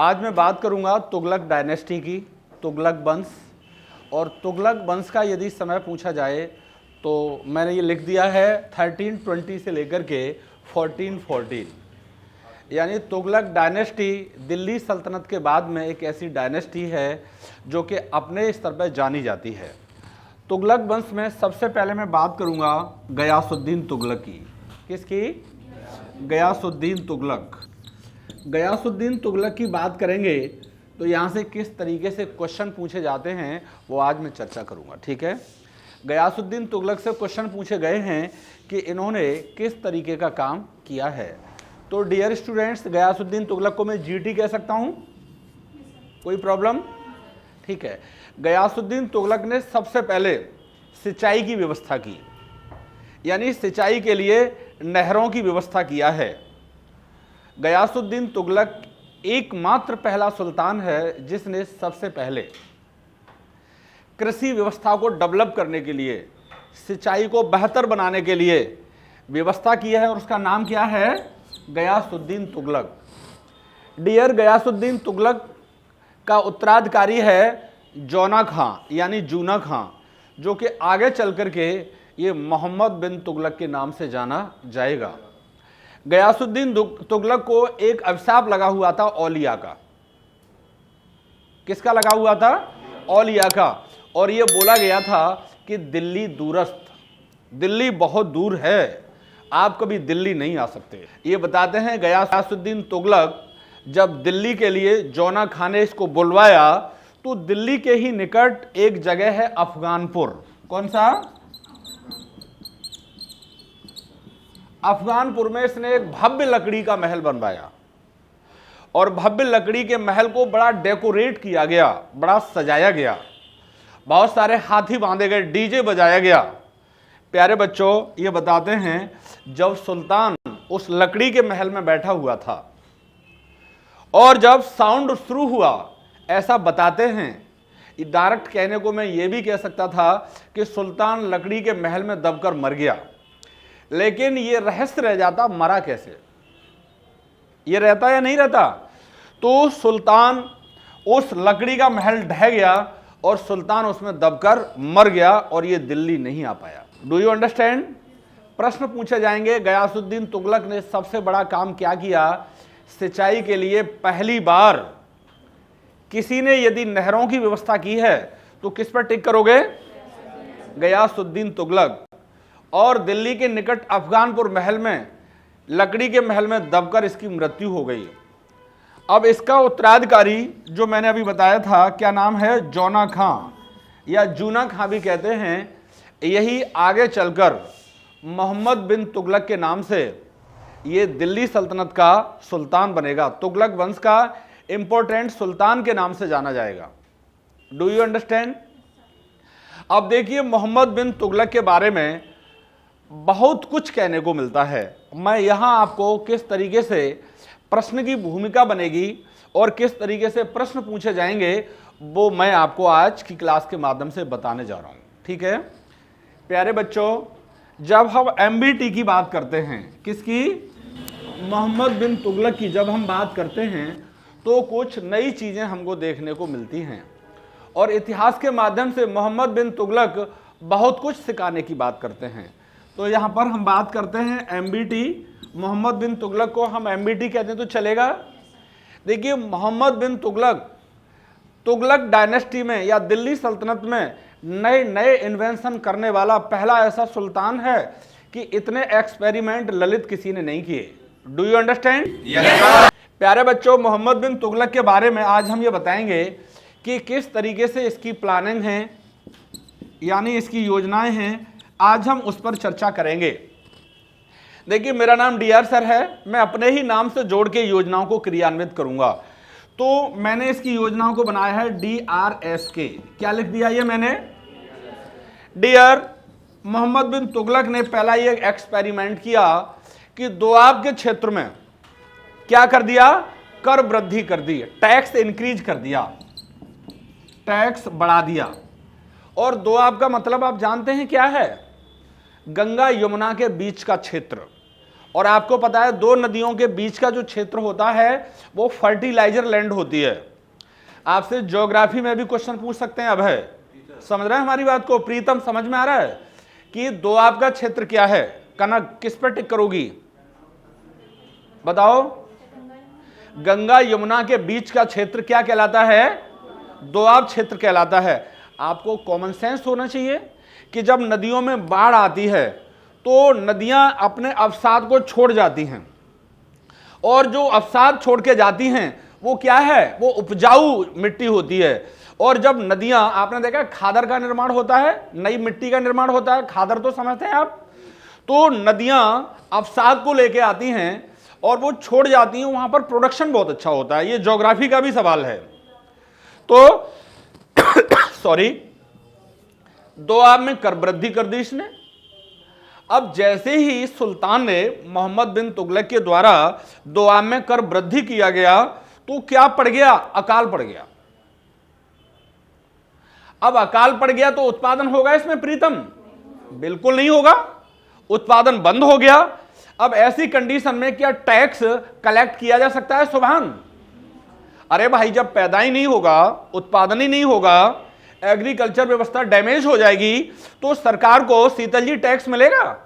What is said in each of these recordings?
आज मैं बात करूंगा तुगलक डायनेस्टी की, तुगलक वंश। और तुगलक वंश का यदि समय पूछा जाए तो मैंने ये लिख दिया है 1320 से लेकर के 1414, यानी तुगलक डायनेस्टी दिल्ली सल्तनत के बाद में एक ऐसी डायनेस्टी है जो कि अपने स्तर पर जानी जाती है। तुगलक वंश में सबसे पहले मैं बात करूंगा गयासुद्दीन तुगलक की। किसकी? गयासुद्दीन तुगलक। गयासुद्दीन तुगलक की बात करेंगे तो यहाँ से किस तरीके से क्वेश्चन पूछे जाते हैं वो आज मैं चर्चा करूँगा, ठीक है। गयासुद्दीन तुगलक से क्वेश्चन पूछे गए हैं कि इन्होंने किस तरीके का काम किया है। तो डियर स्टूडेंट्स, गयासुद्दीन तुगलक को मैं जीटी कह सकता हूँ, कोई प्रॉब्लम? ठीक है। गयासुद्दीन तुगलक ने सबसे पहले सिंचाई की व्यवस्था की, यानी सिंचाई के लिए नहरों की व्यवस्था किया है। गयासुद्दीन तुगलक एकमात्र पहला सुल्तान है जिसने सबसे पहले कृषि व्यवस्था को डेवलप करने के लिए, सिंचाई को बेहतर बनाने के लिए व्यवस्था की है, और उसका नाम क्या है? गयासुद्दीन तुगलक। डियर, गयासुद्दीन तुगलक का उत्तराधिकारी है जौना खां, यानी जूना खां, जो कि आगे चल करके ये मोहम्मद बिन तुगलक के नाम से जाना जाएगा। गयासुद्दीन तुगलक को एक अभिशाप लगा हुआ था औलिया का। किसका लगा हुआ था? औलिया का। और ये बोला गया था कि दिल्ली दूरस्थ, दिल्ली बहुत दूर है, आप कभी दिल्ली नहीं आ सकते। ये बताते हैं गयासुद्दीन तुगलक जब दिल्ली के लिए जौना खां ने इसको बुलवाया तो दिल्ली के ही निकट एक जगह है अफगानपुर। कौन सा? अफगानपुर में इसने एक भव्य लकड़ी का महल बनवाया, और भव्य लकड़ी के महल को बड़ा डेकोरेट किया गया, बड़ा सजाया गया, बहुत सारे हाथी बांधे गए, डीजे बजाया गया। प्यारे बच्चों, ये बताते हैं जब सुल्तान उस लकड़ी के महल में बैठा हुआ था और जब साउंड शुरू हुआ, ऐसा बताते हैं, डायरेक्ट कहने को मैं ये भी कह सकता था कि सुल्तान लकड़ी के महल में दबकर मर गया, लेकिन ये रहस्य रह जाता मरा कैसे, ये रहता या नहीं रहता। तो सुल्तान उस लकड़ी का महल ढह गया और सुल्तान उसमें दबकर मर गया और ये दिल्ली नहीं आ पाया। Do you understand? प्रश्न पूछे जाएंगे गयासुद्दीन तुगलक ने सबसे बड़ा काम क्या किया। सिंचाई के लिए पहली बार किसी ने यदि नहरों की व्यवस्था की है तो किस पर टिक करोगे? गयासुद्दीन तुगलक। और दिल्ली के निकट अफगानपुर महल में, लकड़ी के महल में दबकर इसकी मृत्यु हो गई। अब इसका उत्तराधिकारी जो मैंने अभी बताया था, क्या नाम है? जौना खां, या जूना खां भी कहते हैं। यही आगे चलकर मोहम्मद बिन तुगलक के नाम से ये दिल्ली सल्तनत का सुल्तान बनेगा। तुगलक वंश का इंपॉर्टेंट सुल्तान के नाम से जाना जाएगा। Do you understand? अब देखिए, मोहम्मद बिन तुगलक के बारे में बहुत कुछ कहने को मिलता है। मैं यहां आपको किस तरीके से प्रश्न की भूमिका बनेगी और किस तरीके से प्रश्न पूछे जाएंगे वो मैं आपको आज की क्लास के माध्यम से बताने जा रहा हूं, ठीक है। प्यारे बच्चों, जब हम एमबीटी की बात करते हैं, किसकी? मोहम्मद बिन तुगलक की जब हम बात करते हैं तो कुछ नई चीजें हमको देखने को मिलती हैं, और इतिहास के माध्यम से मोहम्मद बिन तुगलक बहुत कुछ सिखाने की बात करते हैं। तो यहाँ पर हम बात करते हैं एमबीटी। मोहम्मद बिन तुगलक को हम एमबीटी कहते हैं तो चलेगा। देखिए, मोहम्मद बिन तुगलक तुगलक डायनेस्टी में या दिल्ली सल्तनत में नए नए इन्वेंशन करने वाला पहला ऐसा सुल्तान है कि इतने एक्सपेरिमेंट ललित किसी ने नहीं किए। Do you understand? प्यारे बच्चों, मोहम्मद बिन तुगलक के बारे में आज हम ये बताएंगे कि किस तरीके से इसकी प्लानिंग है, यानी इसकी योजनाएं हैं। आज हम उस पर चर्चा करेंगे। देखिए, मेरा नाम डीआर सर है, मैं अपने ही नाम से जोड़ के योजनाओं को क्रियान्वित करूंगा। तो मैंने इसकी योजनाओं को बनाया है DRSK। क्या लिख दिया ये मैंने? डियर, मोहम्मद बिन तुगलक ने पहला ये एक्सपेरिमेंट किया कि दोआब के क्षेत्र में क्या कर दिया? कर वृद्धि कर दी, टैक्स इंक्रीज कर दिया, टैक्स बढ़ा दिया। और दोआब का मतलब आप जानते हैं क्या है? गंगा यमुना के बीच का क्षेत्र। और आपको पता है दो नदियों के बीच का जो क्षेत्र होता है वो फर्टिलाइजर लैंड होती है। आपसे ज्योग्राफी में भी क्वेश्चन पूछ सकते हैं। अब है समझ रहे हैं हमारी बात को? प्रीतम समझ में आ रहा है कि दोआब का क्षेत्र क्या है? कनक किस पर टिक करोगी बताओ? गंगा यमुना के बीच का क्षेत्र क्या कहलाता है? दोआब क्षेत्र कहलाता है। आपको कॉमन सेंस होना चाहिए कि जब नदियों में बाढ़ आती है तो नदियां अपने अवसाद को छोड़ जाती हैं, और जो अवसाद छोड़ के जाती हैं वो क्या है? वो उपजाऊ मिट्टी होती है। और जब नदियां, आपने देखा खादर का निर्माण होता है, नई मिट्टी का निर्माण होता है, खादर तो समझते हैं आप? तो नदियां अवसाद को लेके आती हैं और वो छोड़ जाती हैं, वहां पर प्रोडक्शन बहुत अच्छा होता है। ये ज्योग्राफी का भी सवाल है। तो सॉरी, दोआब में कर वृद्धि कर दी इसने। अब जैसे ही सुल्तान ने मोहम्मद बिन तुगलक के द्वारा दोआब में कर वृद्धि किया गया तो क्या पड़ गया? अकाल पड़ गया। अब अकाल पड़ गया तो उत्पादन होगा इसमें प्रीतम? बिल्कुल नहीं होगा, उत्पादन बंद हो गया। अब ऐसी कंडीशन में क्या टैक्स कलेक्ट किया जा सकता है सुभान? अरे भाई, जब पैदा ही नहीं होगा, उत्पादन ही नहीं होगा, एग्रीकल्चर व्यवस्था डैमेज हो जाएगी, तो सरकार को शीतल जी टैक्स मिलेगा?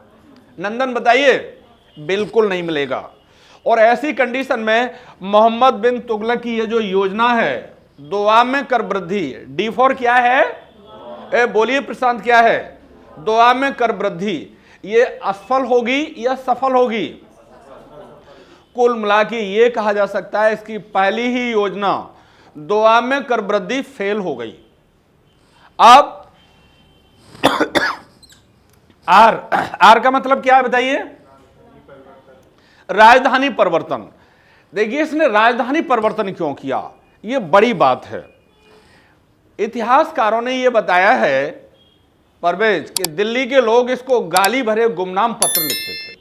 नंदन बताइए, बिल्कुल नहीं मिलेगा। और ऐसी कंडीशन में मोहम्मद बिन तुगलक की ये जो योजना है दोआब में कर वृद्धि, डी फॉर क्या है? बोलिए प्रशांत, क्या है? दोआब में कर वृद्धि, ये असफल होगी या सफल होगी? कुल मिला के ये कहा जा सकता है इसकी पहली ही योजना दोआब में कर वृद्धि फेल हो गई। अब आर का मतलब क्या है बताइए? राजधानी परिवर्तन। देखिए इसने राजधानी परिवर्तन क्यों किया, ये बड़ी बात है। इतिहासकारों ने यह बताया है परवेज कि दिल्ली के लोग इसको गाली भरे गुमनाम पत्र लिखते थे।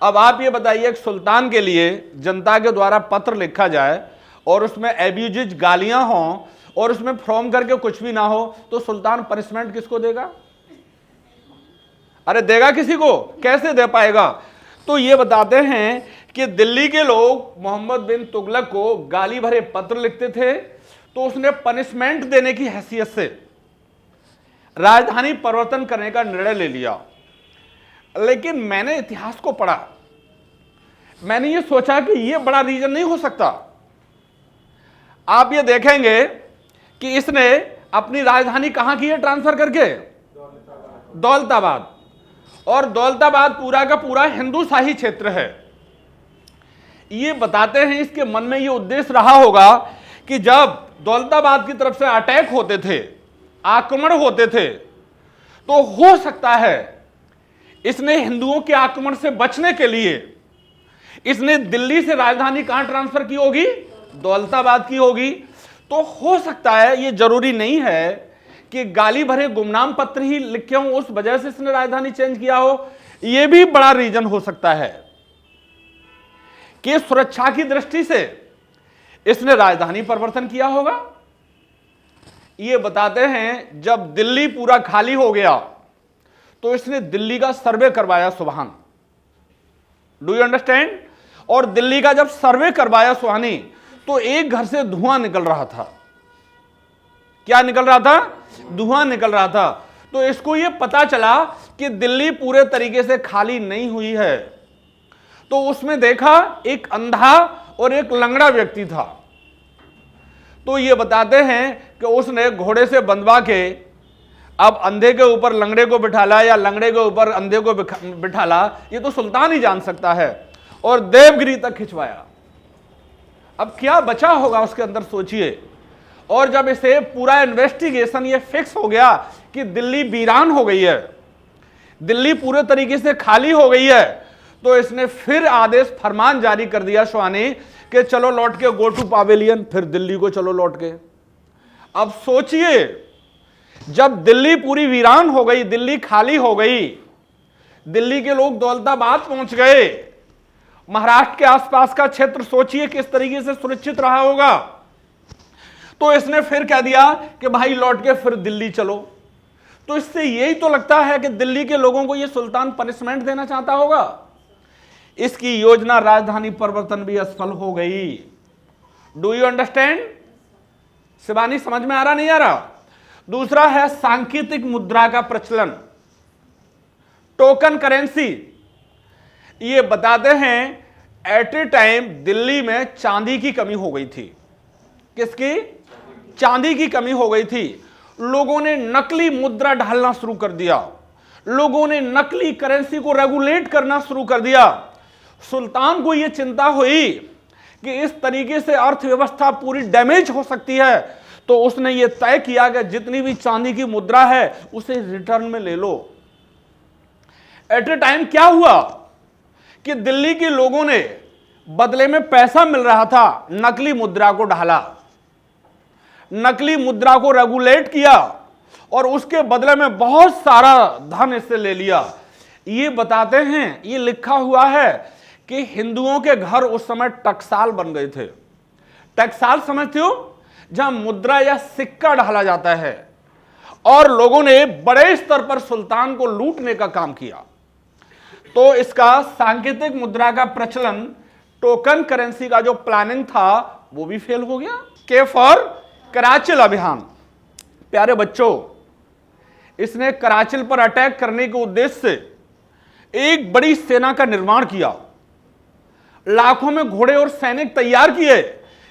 अब आप ये बताइए, एक सुल्तान के लिए जनता के द्वारा पत्र लिखा जाए और उसमें एब्यूजिज गालियां हों और उसमें फ्रॉम करके कुछ भी ना हो, तो सुल्तान पनिशमेंट किसको देगा? अरे देगा किसी को? कैसे दे पाएगा? तो ये बताते हैं कि दिल्ली के लोग मोहम्मद बिन तुगलक को गाली भरे पत्र लिखते थे, तो उसने पनिशमेंट देने की हैसियत से राजधानी परिवर्तन करने का निर्णय ले लिया। लेकिन मैंने इतिहास को पढ़ा, मैंने ये सोचा कि ये बड़ा रीजन नहीं हो सकता। आप ये देखेंगे कि इसने अपनी राजधानी कहां की है ट्रांसफर करके? दौलताबाद। और दौलताबाद पूरा का पूरा हिंदूशाही क्षेत्र है। ये बताते हैं इसके मन में ये उद्देश्य रहा होगा कि जब दौलताबाद की तरफ से अटैक होते थे, आक्रमण होते थे, तो हो सकता है इसने हिंदुओं के आक्रमण से बचने के लिए इसने दिल्ली से राजधानी कहां ट्रांसफर की होगी? दौलताबाद की होगी। तो हो सकता है, ये जरूरी नहीं है कि गाली भरे गुमनाम पत्र ही लिखे हों, उस वजह से इसने राजधानी चेंज किया हो। यह भी बड़ा रीजन हो सकता है कि सुरक्षा की दृष्टि से इसने राजधानी परिवर्तन किया होगा। ये बताते हैं जब दिल्ली पूरा खाली हो गया तो इसने दिल्ली का सर्वे करवाया सुभान। Do you understand? और दिल्ली का जब सर्वे करवाया सुहानी तो एक घर से धुआं निकल रहा था। क्या निकल रहा था? धुआं निकल रहा था। तो इसको यह पता चला कि दिल्ली पूरे तरीके से खाली नहीं हुई है। तो उसमें देखा एक अंधा और एक लंगड़ा व्यक्ति था। तो ये बताते हैं कि उसने घोड़े से बंधवा के अब अंधे के ऊपर लंगड़े को बिठाला या लंगड़े के ऊपर अंधे को बिठाला, ये तो सुल्तान ही जान सकता है, और देवगिरी तक खिंचवाया। अब क्या बचा होगा उसके अंदर सोचिए। और जब इसे पूरा इन्वेस्टिगेशन ये फिक्स हो गया कि दिल्ली वीरान हो गई है, दिल्ली पूरे तरीके से खाली हो गई है, तो इसने फिर आदेश फरमान जारी कर दिया सुहानी कि चलो लौट के गो टू पावेलियन, फिर दिल्ली को चलो लौट के। अब सोचिए, जब दिल्ली पूरी वीरान हो गई, दिल्ली खाली हो गई, दिल्ली के लोग दौलताबाद पहुंच गए, महाराष्ट्र के आसपास का क्षेत्र सोचिए किस तरीके से सुरक्षित रहा होगा। तो इसने फिर कह दिया कि भाई लौट के फिर दिल्ली चलो। तो इससे यही तो लगता है कि दिल्ली के लोगों को यह सुल्तान पनिशमेंट देना चाहता होगा। इसकी योजना राजधानी परिवर्तन भी असफल हो गई। Do you understand? शिवानी, समझ में आ रहा नहीं आ रहा? दूसरा है सांकेतिक मुद्रा का प्रचलन, टोकन करेंसी। ये बताते हैं एट ए टाइम दिल्ली में चांदी की कमी हो गई थी। किसकी? चांदी की कमी हो गई थी। लोगों ने नकली मुद्रा ढालना शुरू कर दिया, लोगों ने नकली करेंसी को रेगुलेट करना शुरू कर दिया। सुल्तान को यह चिंता हुई कि इस तरीके से अर्थव्यवस्था पूरी डैमेज हो सकती है, तो उसने ये तय किया कि जितनी भी चांदी की मुद्रा है उसे रिटर्न में ले लो। एट ए टाइम क्या हुआ कि दिल्ली के लोगों ने बदले में पैसा मिल रहा था, नकली मुद्रा को ढाला, नकली मुद्रा को रेगुलेट किया और उसके बदले में बहुत सारा धन इससे ले लिया। ये बताते हैं, ये लिखा हुआ है कि हिंदुओं के घर उस समय टकसाल बन गए थे। टकसाल समझते हो? जहां मुद्रा या सिक्का ढाला जाता है, और लोगों ने बड़े स्तर पर सुल्तान को लूटने का काम किया। तो इसका सांकेतिक मुद्रा का प्रचलन, टोकन करेंसी का जो प्लानिंग था वो भी फेल हो गया। के फॉर कराचिल अभियान। प्यारे बच्चों, इसने कराचिल पर अटैक करने के उद्देश्य से एक बड़ी सेना का निर्माण किया, लाखों में घोड़े और सैनिक तैयार किए।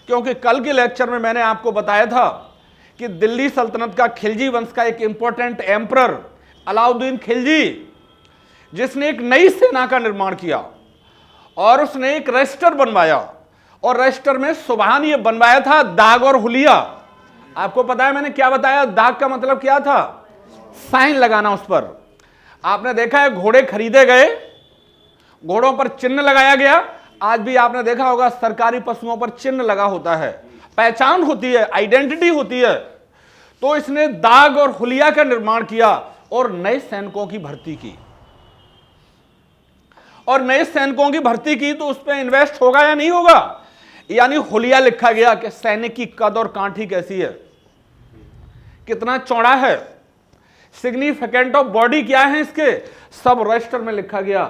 क्योंकि कल के लेक्चर में मैंने आपको बताया था कि दिल्ली सल्तनत का खिलजी वंश का एक इंपॉर्टेंट एम्परर अलाउद्दीन खिलजी, जिसने एक नई सेना का निर्माण किया और उसने एक रजिस्टर बनवाया, और रजिस्टर में सुबहान ये बनवाया था दाग और हुलिया। आपको पता है मैंने क्या बताया? दाग का मतलब क्या था? साइन लगाना उस पर। आपने देखा है घोड़े खरीदे गए, घोड़ों पर चिन्ह लगाया गया। आज भी आपने देखा होगा सरकारी पशुओं पर चिन्ह लगा होता है, पहचान होती है, आइडेंटिटी होती है। तो इसने दाग और हुलिया का निर्माण किया और नए सैनिकों की भर्ती की, और नए सैनिकों की भर्ती की तो उस पर इन्वेस्ट होगा या नहीं होगा? यानी हुलिया लिखा गया कि सैनिक की कद और कांठी कैसी है, कितना चौड़ा है, सिग्निफिकेंट ऑफ बॉडी क्या है इसके, सब रजिस्टर में लिखा गया।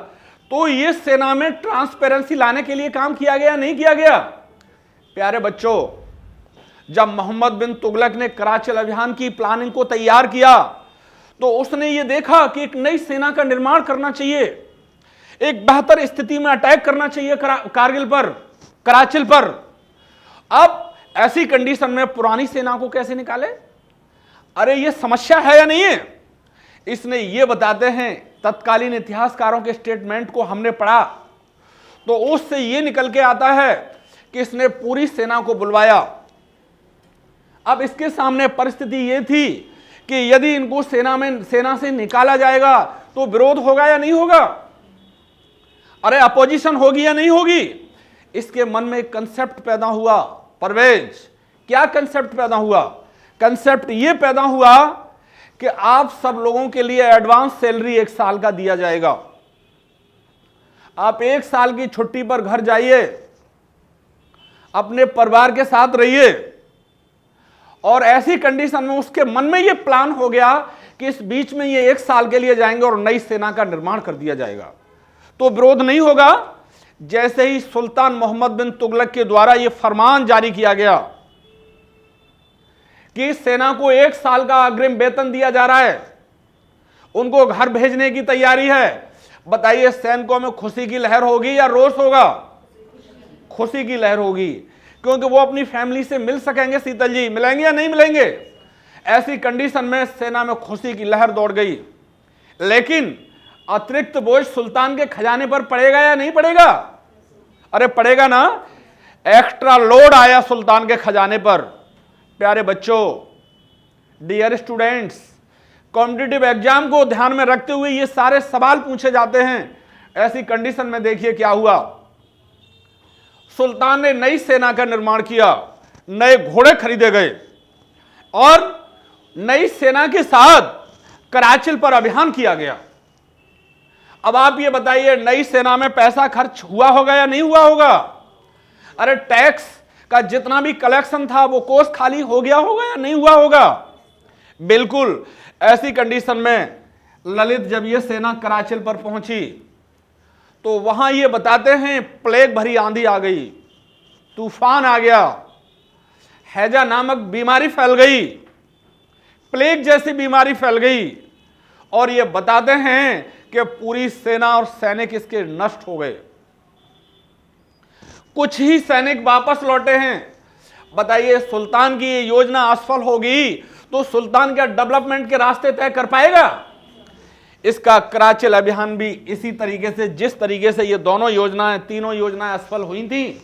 तो ये सेना में ट्रांसपेरेंसी लाने के लिए काम किया गया, नहीं किया गया? प्यारे बच्चों, जब मोहम्मद बिन तुगलक ने कराचिल अभियान की प्लानिंग को तैयार किया, तो उसने ये देखा कि एक नई सेना का निर्माण करना चाहिए, एक बेहतर स्थिति में अटैक करना चाहिए कारगिल पर, कराचिल पर। अब ऐसी कंडीशन में पुरानी सेना को कैसे निकाले? अरे ये समस्या है या नहीं है? इसने ये बताते हैं, तत्कालीन इतिहासकारों के स्टेटमेंट को हमने पढ़ा, तो उससे ये निकल के आता है कि इसने पूरी सेना को बुलवाया। अब इसके सामने परिस्थिति ये थी कि यदि इनको सेना से निकाला जाएगा तो विरोध होगा या नहीं होगा? अरे अपोजिशन होगी या नहीं होगी? इसके मन में एक कंसेप्ट पैदा हुआ। परवेज, क्या कंसेप्ट पैदा हुआ? कंसेप्ट ये पैदा हुआ कि आप सब लोगों के लिए एडवांस सैलरी 1 साल का दिया जाएगा। आप 1 साल की छुट्टी पर घर जाइए, अपने परिवार के साथ रहिए। और ऐसी कंडीशन में उसके मन में यह प्लान हो गया कि इस बीच में ये 1 साल के लिए जाएंगे और नई सेना का निर्माण कर दिया जाएगा, तो विरोध नहीं होगा। जैसे ही सुल्तान मोहम्मद बिन तुगलक के द्वारा यह फरमान जारी किया गया कि सेना को 1 साल का अग्रिम वेतन दिया जा रहा है, उनको घर भेजने की तैयारी है, बताइए सैनिकों में खुशी की लहर होगी या रोष होगा? खुशी की लहर होगी, क्योंकि वो अपनी फैमिली से मिल सकेंगे। शीतल जी, मिलेंगे या नहीं मिलेंगे? ऐसी कंडीशन में सेना में खुशी की लहर दौड़ गई। लेकिन अतिरिक्त बोझ सुल्तान के खजाने पर पड़ेगा या नहीं पड़ेगा? अरे पड़ेगा ना। एक्स्ट्रा लोड आया सुल्तान के खजाने पर। प्यारे बच्चों, डियर स्टूडेंट्स, कॉम्पिटिटिव एग्जाम को ध्यान में रखते हुए ये सारे सवाल पूछे जाते हैं। ऐसी कंडीशन में देखिए क्या हुआ। सुल्तान ने नई सेना का निर्माण किया, नए घोड़े खरीदे गए और नई सेना के साथ कराचिल पर अभियान किया गया। अब आप ये बताइए, नई सेना में पैसा खर्च हुआ होगा या नहीं हुआ होगा? अरे टैक्स का जितना भी कलेक्शन था वो कोष खाली हो गया होगा या नहीं हुआ होगा? बिल्कुल। ऐसी कंडीशन में ललित जब ये सेना कराचिल पर पहुंची तो वहां ये बताते हैं प्लेग भरी आंधी आ गई, तूफान आ गया, हैजा नामक बीमारी फैल गई, प्लेग जैसी बीमारी फैल गई, और ये बताते हैं कि पूरी सेना और सैनिक इसके नष्ट हो गए। कुछ ही सैनिक वापस लौटे हैं। बताइए, सुल्तान की ये योजना असफल होगी तो सुल्तान क्या डेवलपमेंट के रास्ते तय कर पाएगा? इसका कराचिल अभियान भी इसी तरीके से, जिस तरीके से ये दोनों योजनाएं, तीनों योजनाएं असफल हुई थी,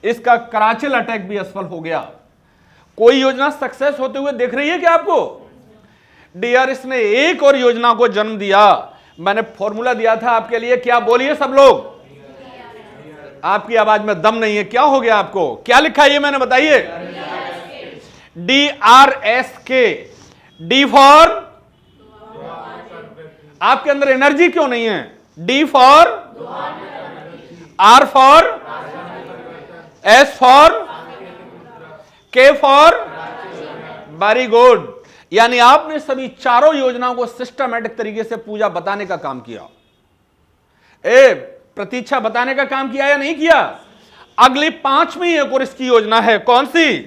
इसका कराचिल अटैक भी असफल हो गया। कोई योजना सक्सेस होते हुए देख रही है क्या आपको? डीआरएस ने एक और योजना को जन्म दिया। मैंने फॉर्मूला दिया था आपके लिए, क्या बोलिए सब लोग? आपकी आवाज में दम नहीं है, क्या हो गया आपको? क्या लिखा है ये मैंने बताइए? DRSK। डी फॉर, आपके अंदर एनर्जी क्यों नहीं है? D for, R for, S for, K for, very good. यानी आपने सभी चारों योजनाओं को सिस्टमैटिक तरीके से पूजा बताने का काम किया, प्रतीक्षा बताने का काम किया या नहीं किया? अगली 5वीं एक और इसकी योजना है, कौन सी?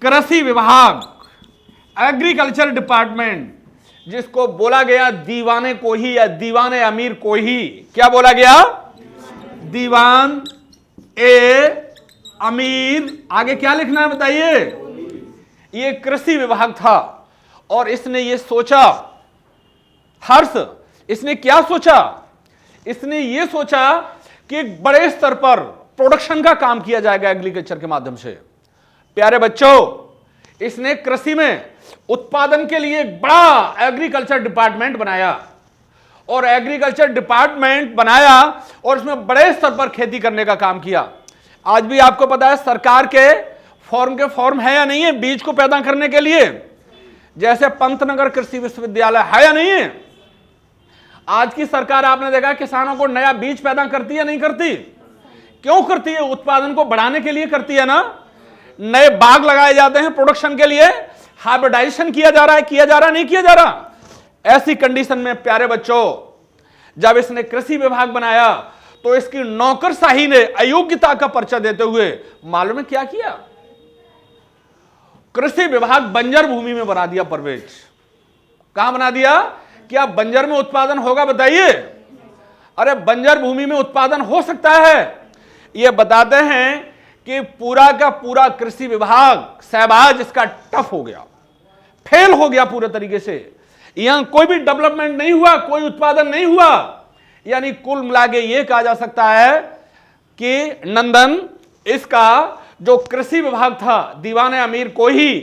कृषि विभाग, एग्रीकल्चर डिपार्टमेंट, जिसको बोला गया दीवाने को ही या दीवाने अमीर को ही। क्या बोला गया? दीवान ए अमीर। आगे क्या लिखना है बताइए? ये कृषि विभाग था और इसने ये सोचा, हर्ष, इसने क्या सोचा? इसने ये सोचा कि एक बड़े स्तर पर प्रोडक्शन का काम किया जाएगा एग्रीकल्चर के माध्यम से। प्यारे बच्चों, इसने कृषि में उत्पादन के लिए एक बड़ा एग्रीकल्चर डिपार्टमेंट बनाया और एग्रीकल्चर डिपार्टमेंट बनाया और उसमें बड़े स्तर पर खेती करने का काम किया। आज भी आपको पता है सरकार के फॉर्म है या नहीं है बीज को पैदा करने के लिए? जैसे पंतनगर कृषि विश्वविद्यालय है या नहीं है? आज की सरकार आपने देखा किसानों को नया बीज पैदा करती है नहीं करती? क्यों करती है? उत्पादन को बढ़ाने के लिए करती है ना। नए बाग लगाए जाते हैं प्रोडक्शन के लिए, हाइब्रिडाइजेशन किया जा रहा है, किया जा रहा नहीं किया जा रहा? ऐसी कंडीशन में प्यारे बच्चों, जब इसने कृषि विभाग बनाया तो इसकी नौकरशाही ने अयोग्यता का पर्चा देते हुए मालूम है क्या किया? कृषि विभाग बंजर भूमि में बना दिया। परवेज, कहां बना दिया? क्या बंजर में उत्पादन होगा बताइए? अरे बंजर भूमि में उत्पादन हो सकता है। ये बताते हैं कि पूरा का पूरा कृषि विभाग सहबाज इसका टफ हो गया, फेल हो गया पूरे तरीके से। यहां कोई भी डेवलपमेंट नहीं हुआ, कोई उत्पादन नहीं हुआ। यानी कुल मिला के यह कहा जा सकता है कि नंदन, इसका जो कृषि विभाग था दीवाने अमीर को ही,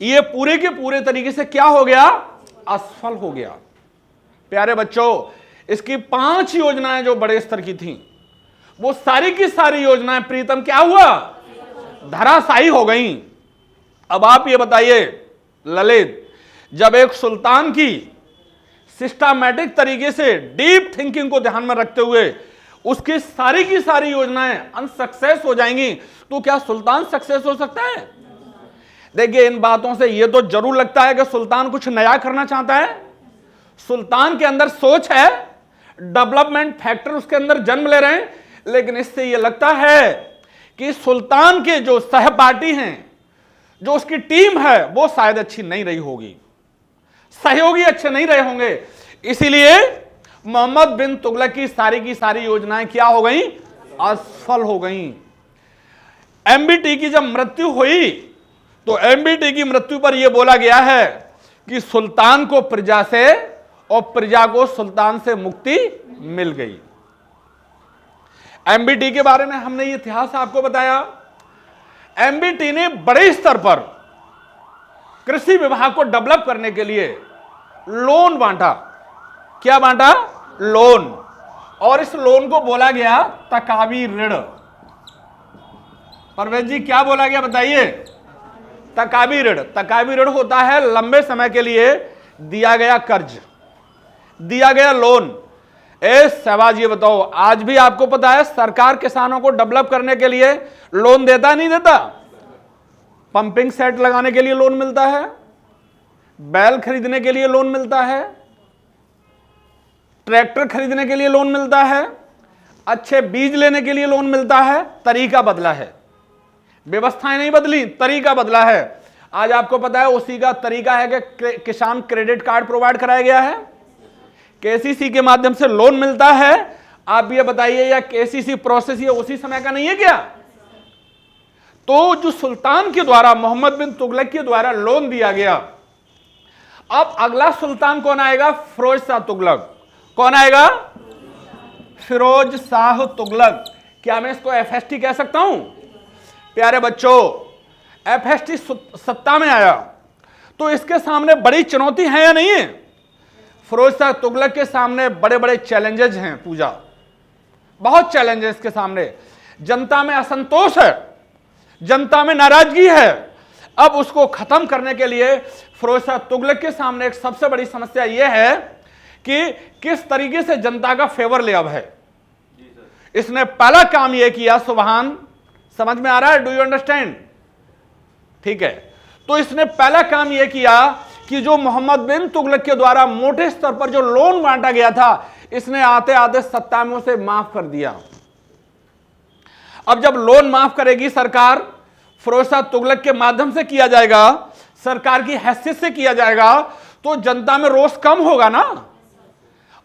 ये पूरे के पूरे तरीके से क्या हो गया? असफल हो गया। प्यारे बच्चों, इसकी 5 योजनाएं जो बड़े स्तर की थीं, वो सारी की सारी योजनाएं प्रीतम क्या हुआ? धराशायी हो गईं। अब आप ये बताइए ललित, जब एक सुल्तान की सिस्टमैटिक तरीके से डीप थिंकिंग को ध्यान में रखते हुए उसकी सारी की सारी योजनाएं अनसक्सेस हो जाएंगी, तो क्या सुल्तान सक्सेस हो सकता है? देखिए, इन बातों से यह तो जरूर लगता है कि सुल्तान कुछ नया करना चाहता है। सुल्तान के अंदर सोच है, डेवलपमेंट फैक्टर उसके अंदर जन्म ले रहे हैं, लेकिन इससे यह लगता है कि सुल्तान के जो सहपाठी हैं, जो उसकी टीम है, वो शायद अच्छी नहीं रही होगी, सहयोगी अच्छे नहीं रहे होंगे। इसीलिए मोहम्मद बिन तुगलक की सारी योजनाएं क्या हो गई? असफल हो गई। एमबीटी की जब मृत्यु हुई तो एमबीटी की मृत्यु पर यह बोला गया है कि सुल्तान को प्रजा से और प्रजा को सुल्तान से मुक्ति मिल गई। एमबीटी के बारे में हमने ये इतिहास आपको बताया। एमबीटी ने बड़े स्तर पर कृषि विभाग को डेवलप करने के लिए लोन बांटा। क्या बांटा? लोन। और इस लोन को बोला गया तकावी ऋण। परवेज जी, क्या बोला गया बताइए? तकावी ऋण। तकावी ऋण होता है लंबे समय के लिए दिया गया कर्ज, दिया गया लोन। सहबाज, ये बताओ, आज भी आपको पता है सरकार किसानों को डेवलप करने के लिए लोन देता नहीं देता? पंपिंग सेट लगाने के लिए लोन मिलता है, बैल खरीदने के लिए लोन मिलता है, ट्रैक्टर खरीदने के लिए लोन मिलता है, अच्छे बीज लेने के लिए लोन मिलता है। तरीका बदला है, व्यवस्थाएं नहीं बदली, तरीका बदला है। आज आपको पता है उसी का तरीका है कि किसान क्रेडिट कार्ड प्रोवाइड कराया गया है, केसीसी के माध्यम से लोन मिलता है। आप ये बताइए, या केसीसी प्रोसेस ये उसी समय का नहीं है क्या? तो जो सुल्तान के द्वारा, मोहम्मद बिन तुगलक के द्वारा लोन दिया गया, अब अगला सुल्तान कौन आएगा? फिरोज शाह तुगलक। कौन आएगा? फिरोज शाह तुगलक। क्या मैं इसको एफएसटी कह सकता हूं? प्यारे बच्चों, एफएसटी सत्ता में आया तो इसके सामने बड़ी चुनौती है या नहीं है? फिरोज शाह तुगलक के सामने बड़े बड़े चैलेंजेस हैं पूजा, बहुत चैलेंजेस के सामने। जनता में असंतोष है, जनता में नाराजगी है। अब उसको खत्म करने के लिए फिरोज शाह तुगलक के सामने एक सबसे बड़ी समस्या यह है कि किस तरीके से जनता का फेवर ले अब है। इसने पहला काम यह किया, सुभान, समझ में आ रहा है? Do you understand? ठीक है, तो इसने पहला काम यह किया कि जो मोहम्मद बिन तुगलक के द्वारा मोटे स्तर पर जो लोन बांटा गया था, इसने आते आते सत्ता में उसे माफ कर दिया। अब जब लोन माफ करेगी सरकार, फिरोज शाह तुगलक के माध्यम से किया जाएगा, सरकार की हैसियत से किया जाएगा, तो जनता में रोष कम होगा ना।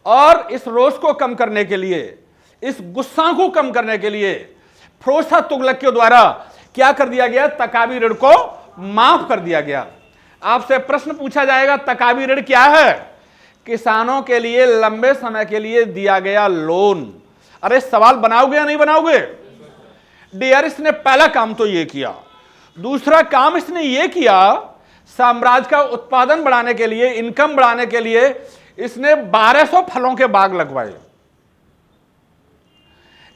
और इस रोष को कम करने के लिए, इस गुस्सा को कम करने के लिए फिरोज शाह तुगलक के द्वारा क्या कर दिया गया? तकावी ऋण को माफ कर दिया गया। आपसे प्रश्न पूछा जाएगा, तकावी ऋण क्या है? किसानों के लिए लंबे समय के लिए दिया गया लोन। अरे सवाल बनाओगे या नहीं बनाओगे? डियर, इसने पहला काम तो यह किया। दूसरा काम इसने यह किया, साम्राज्य का उत्पादन बढ़ाने के लिए, इनकम बढ़ाने के लिए इसने 1200 फलों के बाग लगवाए।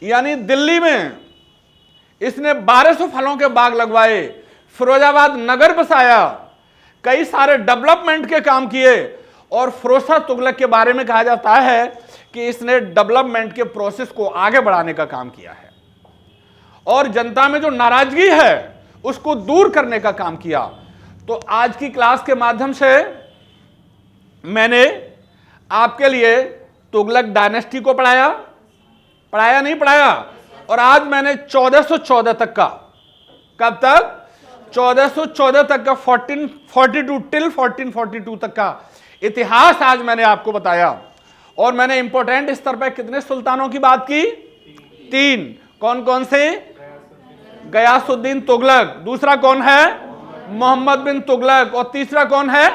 यानी दिल्ली में इसने 1200 फलों के बाग लगवाए, फिरोजाबाद नगर बसाया, कई सारे डेवलपमेंट के काम किए। और फिरोज शाह तुगलक के बारे में कहा जाता है कि इसने डेवलपमेंट के प्रोसेस को आगे बढ़ाने का काम किया है और जनता में जो नाराजगी है उसको दूर करने का काम किया। तो आज की क्लास के माध्यम से मैंने आपके लिए तुगलक डायनेस्टी को पढ़ाया, पढ़ाया नहीं पढ़ाया? और आज मैंने 1414 तक का, कब तक? 1414 तक का, 1442 टिल 1442 तक का इतिहास आज मैंने आपको बताया। और मैंने इंपॉर्टेंट स्तर पर कितने सुल्तानों की बात की? 3। कौन कौन से? गयासुद्दीन तुगलक, दूसरा कौन है? मोहम्मद बिन तुगलक, और तीसरा कौन है?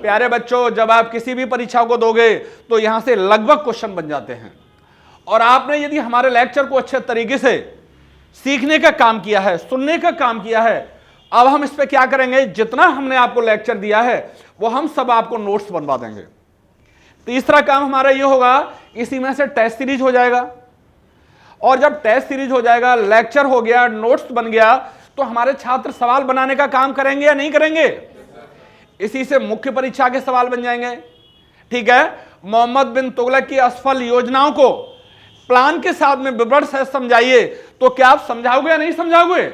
प्यारे बच्चों, जब आप किसी भी परीक्षा को दोगे तो यहां से लगभग क्वेश्चन बन जाते हैं। और आपने यदि हमारे लेक्चर को अच्छे तरीके से सीखने का काम किया है, सुनने का काम किया है, अब हम इस पे क्या करेंगे? जितना हमने आपको लेक्चर दिया है वो हम सब आपको नोट्स बनवा देंगे। तीसरा काम हमारा ये होगा, इसी में से टेस्ट सीरीज हो जाएगा। और जब टेस्ट सीरीज हो जाएगा, लेक्चर हो गया, नोट्स बन गया, तो हमारे छात्र सवाल बनाने का काम करेंगे या नहीं करेंगे? इसी से मुख्य परीक्षा के सवाल बन जाएंगे। ठीक है, मोहम्मद बिन तुगलक की असफल योजनाओं को प्लान के साथ में विवरण से समझाइए, तो क्या आप समझाओगे या नहीं समझाओगे?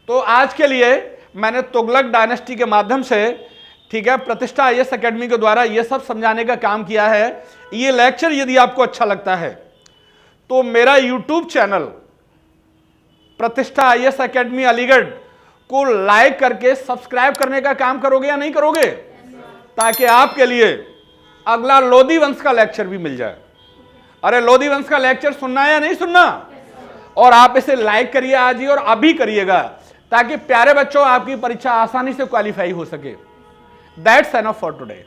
तो आज के लिए मैंने तुगलक डायनेस्टी के माध्यम से, ठीक है, प्रतिष्ठा आईएएस एकेडमी के द्वारा ये सब समझाने का काम किया है। ये लेक्चर यदि आपको अच्छा लगता है तो मेरा यूट्यूब चैनल प्रतिष्ठा आईएएस एकेडमी अलीगढ़ को लाइक करके सब्सक्राइब करने का काम करोगे या नहीं करोगे? ताकि आपके लिए अगला लोधी वंश का लेक्चर भी मिल जाए। अरे लोधी वंश का लेक्चर सुनना है या नहीं सुनना? और आप इसे लाइक करिए आज ही, और अभी करिएगा, ताकि प्यारे बच्चों आपकी परीक्षा आसानी से क्वालिफाई हो सके। That's enough for today.